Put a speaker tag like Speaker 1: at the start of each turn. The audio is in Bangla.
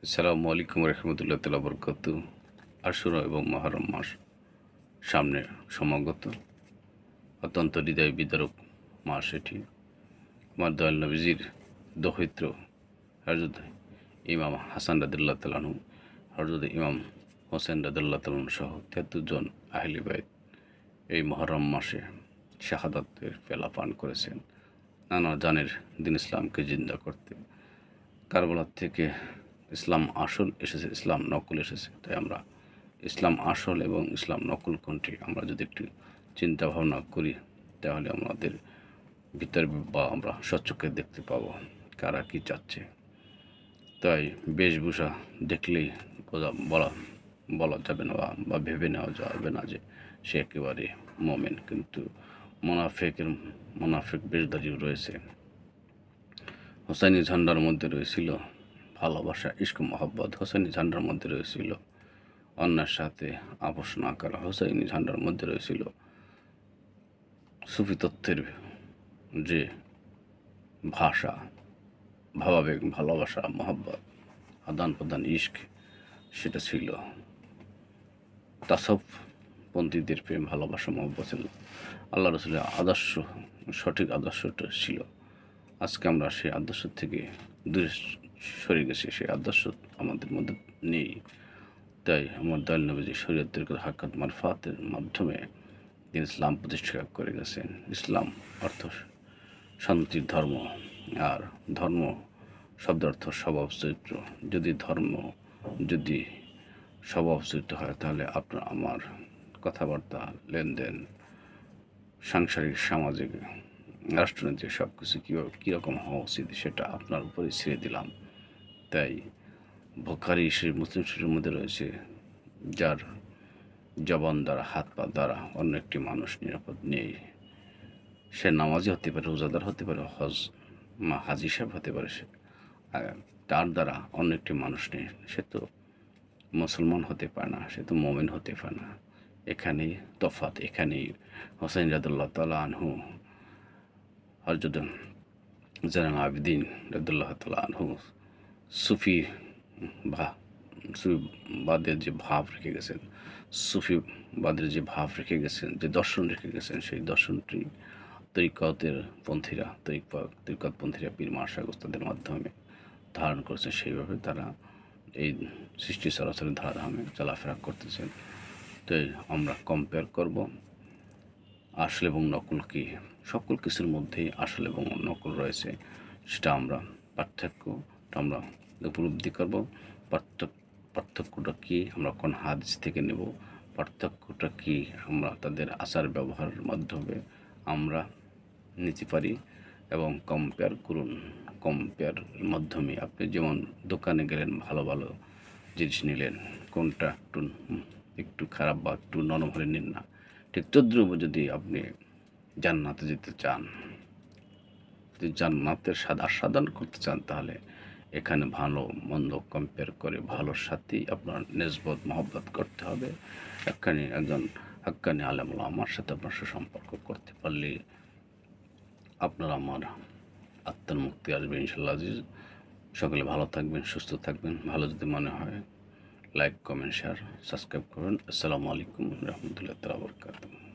Speaker 1: আসসালামু আলাইকুম রহমতুল্লাহ তাআলা বরকাতু। আশুরা এবং মুহররম মাস সামনে সমাগত, অত্যন্ত হৃদয় বিদারক মাস এটি। আমার দয়াল নবীজির দৌহিত্র হযরত ইমাম হাসান রাদিয়াল্লাহু তাআলা আনহু, হযরত ইমাম হোসেন রাদিয়াল্লাহু তাআলা আনহু সহ ৭৩ জন আহলে বাইত এই মুহররম মাসে শাহাদাতের পেলা পান করেছেন, নানা জানের দিন ইসলামকে জিন্দা করতে। কারবালার থেকে ইসলাম আসল এসেছে, ইসলাম নকল এসেছে। তাই আমরা ইসলাম আসল এবং ইসলাম নকল কোনটি আমরা যদি একটু চিন্তা ভাবনা করি, তাহলে আমাদের ভিতরে বা আমরা স্বচক্ষে দেখতে পাবো কারা কি চাচ্ছে। তাই বেশভূষা দেখলেই বলা বলা যাবে না বা ভেবে নেওয়া যাবে না যে সে একেবারে মোমেন। কিন্তু মোনাফেক বেশধারীও রয়েছে। হোসাইনি ঝান্ডার মধ্যে রয়েছিল ভালোবাসা, ইশক, মহব্বত। হোসাইনি ঝান্ডার মধ্যে রয়েছিল অন্যের সাথে আপোষ না করা। হোসাইনি ঝান্ডার মধ্যে রয়েছিল সুফি তত্ত্বের যে ভাষা, ভাবাবেগ, ভালোবাসা, মহব্বত, আদান প্রদান, ইশক, সেটা ছিল। তাসাউফ পন্থীদের প্রেম, ভালোবাসা, মহব্বত ছিল। আল্লাহ রসুলের আদর্শ, সঠিক আদর্শটা ছিল। আজকে আমরা সেই আদর্শ থেকে দূরে সরে গেছি, সেই আদর্শ আমাদের মধ্যে নেই। তাই আমার দয়াল নবীজি শরীয়তের হাক্কাত মারফাতের মাধ্যমে তিনি ইসলাম প্রতিষ্ঠা করে গেছেন। ইসলাম অর্থ শান্তির ধর্ম, আর ধর্ম শব্দ অর্থ স্বভাব চরিত্র। যদি স্বভাব চরিত্র হয়, তাহলে আপনার আমার কথাবার্তা, লেনদেন, সাংসারিক, সামাজিক, রাষ্ট্রনীতি সব কিছু কীরকম হওয়া উচিত সেটা আপনার উপরে ছেড়ে দিলাম। তাই বুখারী শরীফ, মুসলিম শরীফের মধ্যে রয়েছে, যার জবান দ্বারা, হাত পা দ্বারা অন্য একটি মানুষ নিরাপদ নেই। সে নামাজি হতে পারে, রোজাদার হতে পারে, হাজি সাহেব হতে পারে, সে তার দ্বারা অন্য একটি মানুষ নেই, সে তো মুসলমান হতে পারে না, সে তো মুমিন হতে পারে না। এখানেই তফাৎ, এখানেই হোসেন রাদিয়াল্লাহু তাআলা আনহু, হযরত জাইনুল আবেদিন রাদিয়াল্লাহু তাআলা আনহু সুফিবাদের যে ভাব রেখে গেছেন, সুফিবাদের যে ভাব রেখে গেছেন, যে দর্শন রেখে গেছেন, সেই দর্শনটি তরিকতপন্থীরা পীর মাশায়েখ উস্তাদের মাধ্যমে ধারণ করেছেন। সেইভাবে তারা এই সৃষ্টি চরাচরের ধারাধামে চলাফেরা করতেছেন। তাই আমরা কম্পেয়ার করব আসল এবং নকল কি। সকল কিছুর মধ্যেই আসল এবং নকল রয়েছে, সেটা আমরা পার্থক্যটা আমরা উপলব্ধি করব। পার্থক্যটা কী আমরা কোন হাদিস থেকে নেব, পার্থক্যটা কী আমরা তাদের আচার ব্যবহারের মাধ্যমে আমরা নিতে পারি। এবং কম্পেয়ার করুন। কম্পেয়ারের মাধ্যমে আপনি যেমন দোকানে গেলেন, ভালো ভালো জিনিস নিলেন, কোনটা একটু খারাপ বা একটু নরম হলে নিন না। ঠিক তদ্রুপ যদি আপনি জান্নাতে যেতে চান, যদি জান্নাতের স্বাদ আস্বাদন করতে চান, তাহলে এখানে ভালো মন্দ কম্পেয়ার করে ভালোর সাথেই আপনার নিসবত মহব্বত করতে হবে। একজন হাক্কানি আলেম ওলামার সাথে আপনার সুসম্পর্ক করতে পারলে আপনার আমার আত্মার মুক্তি আসবে ইনশাআল্লাহ আজিজ। সকলে ভালো থাকবেন, সুস্থ থাকবেন। ভালো যদি মনে হয় লাইক, কমেন্ট, শেয়ার, সাবস্ক্রাইব করবেন। আসসালামু আলাইকুম রহমতুল্লাহ তাআলা বরকাতুহু।